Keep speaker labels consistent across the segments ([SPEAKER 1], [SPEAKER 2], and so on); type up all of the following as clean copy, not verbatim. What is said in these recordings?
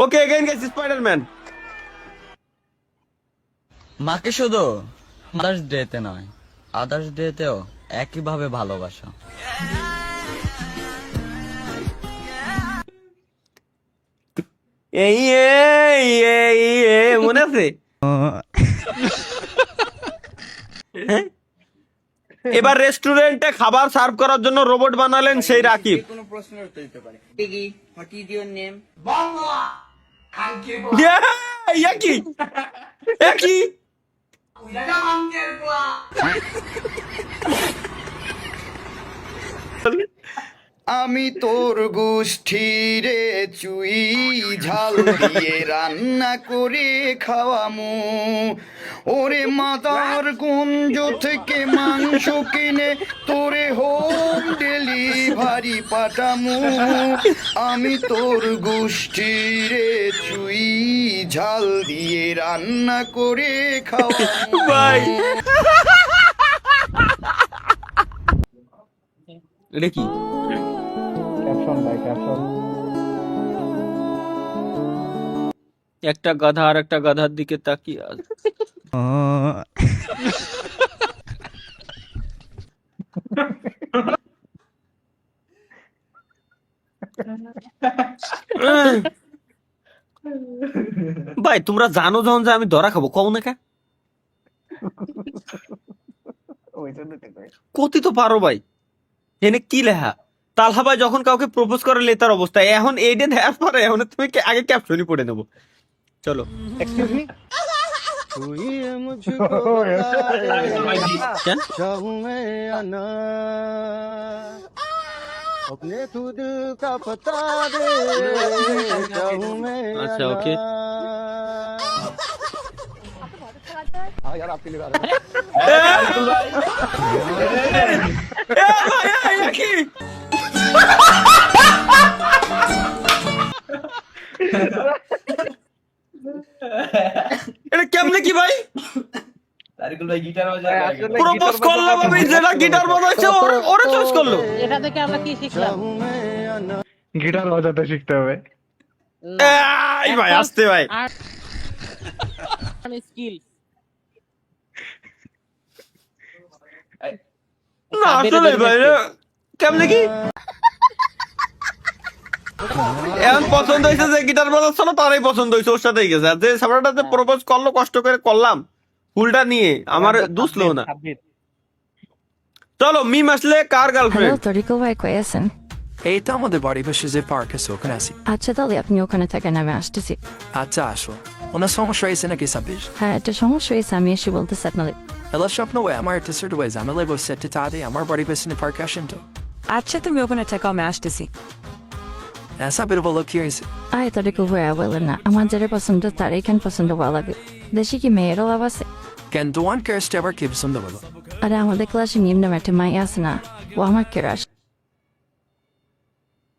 [SPEAKER 1] Okay, again guys, Spider-Man.
[SPEAKER 2] মাকে শুধু mother's ডেতে নয়, আদার্স ডেতেও একইভাবে ভালোবাসা।
[SPEAKER 1] মনে আছে? হ্যাঁ? এবার রেস্টুরেন্টে খাবার সার্ভ করার জন্য রোবট বানালেন সেই রাকিব।
[SPEAKER 2] কোনো প্রশ্নের উত্তর দিতে পারে। What is your name?
[SPEAKER 1] একই
[SPEAKER 3] আমি তোর গোষ্ঠীরে চুই ঝাল দিয়ে রান্না করে খাওয়ামু, ওরে মাদার গঞ্জ থেকে মাংস কিনে তোরে হোম ডেলিভারি পাঠামু। আমি তোর গোষ্ঠীরে চুই ঝাল দিয়ে রান্না করে খাওয়ামু।
[SPEAKER 1] ভাই এটা কি? একটা গাধা আর একটা গাধার দিকে তাকিয়ে আছে। ভাই তোমরা জানো যখন যে আমি ধরা খাবো কও না কে? কতি তো পারো ভাই। এনে কি লেখা? তালহা ভাই যখন কাউকে প্রপোজ করে লেতার অবস্থা, এখন এইটা দেওয়ার পরে এখন তুমি আগে ক্যাপশনই পড়ে নেবো। চলো
[SPEAKER 4] এক্সকিউজ মি
[SPEAKER 1] কেন? আচ্ছা ওকে। এটা কেমনে কি ভাই? প্রপোজ করলাম আমি, যেটা গিটার বাজাইছে ওরে চয়েস করলো।
[SPEAKER 5] এটা থেকে আমরা কি শিখলাম?
[SPEAKER 4] গিটার বাজাতে শিখতে হবে।
[SPEAKER 1] এই ভাই আসতে ভাই।
[SPEAKER 5] স্কিল
[SPEAKER 1] না আসলে ভাই কেমনে কি? এখন পছন্দ হয়েছে যে গিটার বাজাচ্ছিল তারই পছন্দ হয়েছে, ওর সাথেই গেছে। আর যে সামরাটাতে প্রপোজ করলো কষ্ট করে করলাম ফুলটা নিয়ে, আমার দুসলো না। চলো মিম আসলে কার গার্লফ্রেন্ড?
[SPEAKER 6] হ্যালো তরিকুল ভাই কই আছেন?
[SPEAKER 7] এই তো আমাদের বাড়ি পাশে যে পার্ক আছে ওখানে আছি।
[SPEAKER 6] আচ্ছা তাহলে আপনি ওখানে থাকেন, আমি আসতেছি।
[SPEAKER 7] আচ্ছা আসো, ওনার সমস্যা হয়েছে নাকি সাব্বির?
[SPEAKER 6] হ্যাঁ একটা সমস্যা হয়েছে, আমি এসে বলতেছি আপনাদের।
[SPEAKER 7] এলা স্বপ্ন ওই আমার একটা সেট ওয়ে জামেলা বসে তাদের আমার বাড়ি পেছনে পার্কে আসেন তো।
[SPEAKER 8] আচ্ছা তুমি ওখানে থাকো, আমি আসতেছি।
[SPEAKER 7] সাব্বির বলো কি হয়েছে?
[SPEAKER 6] আয় তরিকুল ভাই বলেন না, আমার যারা পছন্দ তার এখানে পছন্দ ভালো লাগে। দেশে কি মেয়েরও লাভ আছে?
[SPEAKER 7] কেন দোয়ান কেরসটা আবার কি পছন্দ বলো?
[SPEAKER 6] আরে আমাদের ক্লাসে নিম্ন একটা মাই আছে না, ও আমার কেরাস।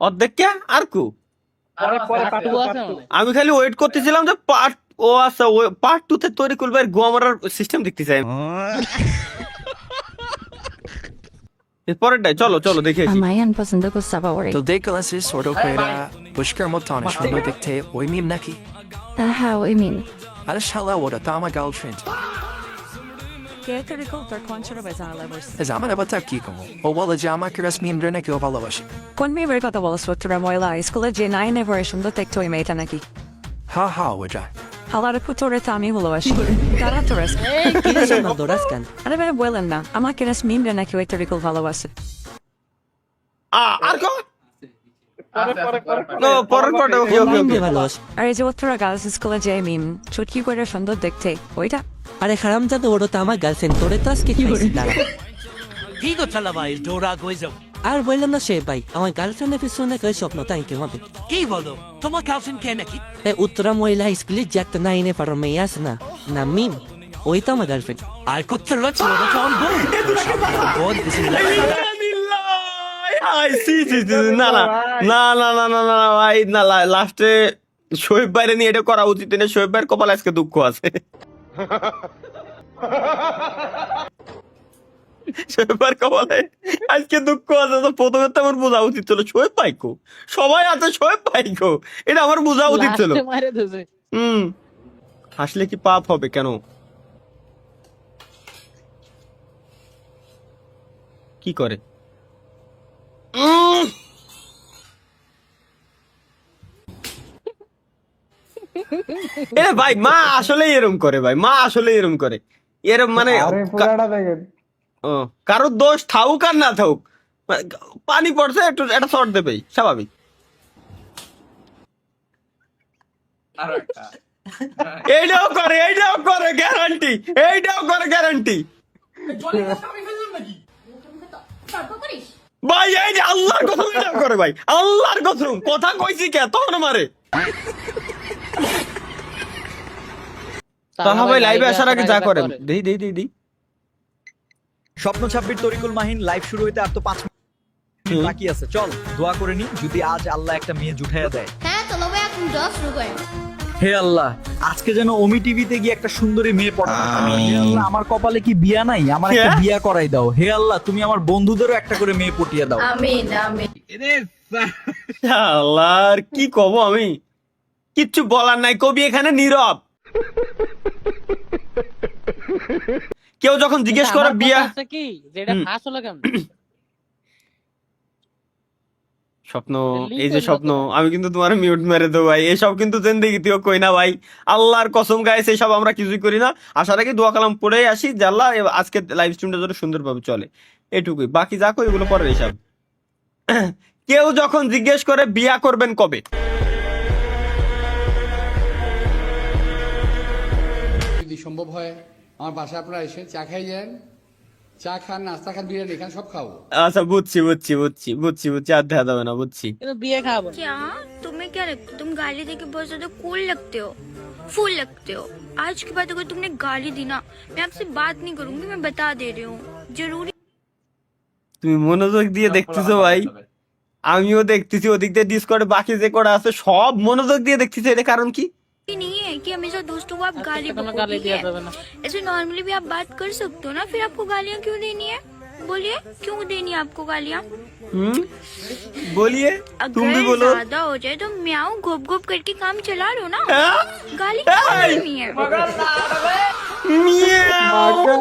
[SPEAKER 1] অর্ধেক কে আর কু? আমি খালি ওয়েট করতেছিলাম যে পার্ট ও আচ্ছা পার্ট 2 তে তৈরি করবে গোয়া মারার সিস্টেম দেখতে চাই। এরপরেরটাই চলো চলো দেখে আসি।
[SPEAKER 6] মাইয়ান পছন্দ করছে আবার ওরে।
[SPEAKER 7] তো দেখ ক্লাসে ছোট কইরা পুষ্কার মতো অনেক সুন্দর দেখতে ওই মিম নাকি?
[SPEAKER 6] হ্যাঁ ওই মিন।
[SPEAKER 7] আরে শালা ওটা তো আমার গার্লফ্রেন্ড।
[SPEAKER 8] কে তরিকুল তোর কোন ছোট ভাই জানালে বসছে?
[SPEAKER 7] আমার আবার তার কি কমো? ও বলে যে আমাকে রাস মিম রে নাকি ও ভালোবাসে।
[SPEAKER 8] কোন মেয়ের কথা বলছো? তোরা ময়লা স্কুলে যে 9 এ সুন্দর দেখতে ওই মেয়েটা নাকি?
[SPEAKER 7] হা হা ওটা
[SPEAKER 8] হালারে পুতরে তো আমি ভালোবাসি। তারা তো রাস আরে ভাই বলেন না, আমাকে রাস মিম রে নাকি ওই তরিকুল ভালোবাসে।
[SPEAKER 1] আর কো নো পরের পার্টে ওকে ওকে ওকে।
[SPEAKER 8] আর এই যে তোরা গার্লস স্কুলে যে মিম চুটকি করে সুন্দর দেখতে ওইটা।
[SPEAKER 9] আরে হারাম জাদু, ওটা তো আমার গার্লফ্রেন্ড, তোরে তো আজকে কি হয়েছে?
[SPEAKER 10] কি করছাল ভাই ডোরা কই যাও?
[SPEAKER 9] আর বললাম না সে ভাই আমার গার্লফ্রেন্ডের পিছনে কই স্বপ্ন তাই কি হবে?
[SPEAKER 10] কি বলো তোমার গার্লফ্রেন্ড কে নাকি?
[SPEAKER 9] উত্তরা মহিলা স্কুলে যে একটা 9 এ পড়ো মেয়ে আছে না, না মিম, ওই তো আমার গার্লফ্রেন্ড।
[SPEAKER 10] আর করতে লড়ছো ওটা তো অন বল বল বিসমিল্লাহ।
[SPEAKER 1] আই সি সি না না না না না না না ভাই না, লাস্টে শোয়েব ভাইরে নিয়ে এটা করা উচিত না। শোয়েব ভাইয়ের কপালে আজকে দুঃখ আছে। শোয়েবার কপালে আজকে দুঃখ আছে, তো প্রথমে তো আমার বোঝা উচিত ছিল শোয়েব পাইকো, সবাই আছে শোয়েব পাইকো, এটা আমার বোঝা উচিত ছিল। হাসলে কি পাপ হবে কেন? কি করে? এ ভাই মা আসলে এরম করে, ভাই মা আসলে এরম করে, এরম মানে
[SPEAKER 4] আরে পুরাটা দেখেন।
[SPEAKER 1] ও, কারোর দোষ থাকুক আর না থাকুক, পানি পড়ছে একটু একটা শর্ট দেবেই স্বাভাবিক। এইটাও করে গ্যারান্টি, এইটাও করে গ্যারান্টি। ভাই এই যে আল্লাহর কসম এটাও করে ভাই, আল্লাহর কসম কথা কইছি কে তখন মারে। তাহা ভাই লাইভে আসার আগে যা করেন দেই
[SPEAKER 5] স্বপ্ন ছাব্বির তরিকুল মাহিন লাইভ শুরু হইতে আর তো 5 মিনিট বাকি আছে, চল দোয়া করে নি যদি আজ আল্লাহ একটা মেয়ে জুঠাইয়া দেয়।
[SPEAKER 11] হ্যাঁ চলো ভাই এখন দোয়া শুরু করেন।
[SPEAKER 5] হে আল্লাহ, আজকে যেন ওমি টিভিতে গিয়ে একটা সুন্দরী মেয়ে পড়াতে পারি। হে আল্লাহ, আমার কপালে কি বিয়া নাই, আমার একটা বিয়া করাই দাও। হে আল্লাহ, তুমি আমার বন্ধুদেরও একটা করে মেয়ে পটিয়ে দাও।
[SPEAKER 11] আমিন আমিন।
[SPEAKER 1] আল্লাহর কি কব আমি, কিচ্ছু বলার নাই, কবি এখানে নীরব। কেউ যখন জিজ্ঞেস করে বিয়া
[SPEAKER 10] কি যেটা ফাঁস হলো কেন?
[SPEAKER 1] স্বপ্ন, এই যে স্বপ্ন, আমি কিন্তু তোমার মিউট মেরে দেবো ভাই, এসব কিন্তু জিন্দেগিতেও কই না ভাই, আল্লাহর কসম গাইস, এসব আমরা কিছুই করি না। আসার আগে দোয়া কালাম পড়ে আসি যে আল্লাহ আজকে লাইভ স্ট্রিমটা যেন সুন্দরভাবে চলে, এটুকুই, বাকি যা কই এগুলো পরে হিসাব। কেউ যখন জিজ্ঞেস করে বিয়া করবেন কবে,
[SPEAKER 12] যদি সম্ভব হয় আমার বাসায় আপনারা এসে চা খাই যান, চা খান, নাস্তা খান, বিরিয়ানি খান, সব খাবো।
[SPEAKER 1] আচ্ছা বুঝছি, আর দেখা যাবে না, বুঝছি।
[SPEAKER 10] কিন্তু বিয়ে খাবো।
[SPEAKER 11] क्या तुम्हें क्या लगता है? तुम गाली देके बहुत ज्यादा कूल लगते हो, फूल लगते हो। आज के बाद अगर तुमने गाली दी ना, मैं आपसे बात नहीं करूंगी, मैं बता दे रही हूँ। जरूरी
[SPEAKER 1] তুমি মনোযোগ দিয়ে দেখতেছো ভাই, আমিও দেখতেছি, ওদিক দিয়ে ডিসকর্ডে বাকি যে কটা আছে সব মনোযোগ দিয়ে দেখতেছি। এটা কারণ কি
[SPEAKER 11] नहीं है कि हमेशा दोस्तों को आप गाली बको, ठीक है? ऐसे नॉर्मली भी आप बात कर सकते हो ना, फिर आपको गालियाँ क्यों देनी है? बोलिए क्यों देनी है आपको गालियाँ?
[SPEAKER 1] बोलिए, तुम भी
[SPEAKER 11] अगर
[SPEAKER 1] बोलो।
[SPEAKER 11] ज्यादा हो जाए तो म्याऊं घोप घोप करके काम चला लो ना,
[SPEAKER 1] हाँ?
[SPEAKER 11] गाली क्यों देनी है?
[SPEAKER 1] मियाओ।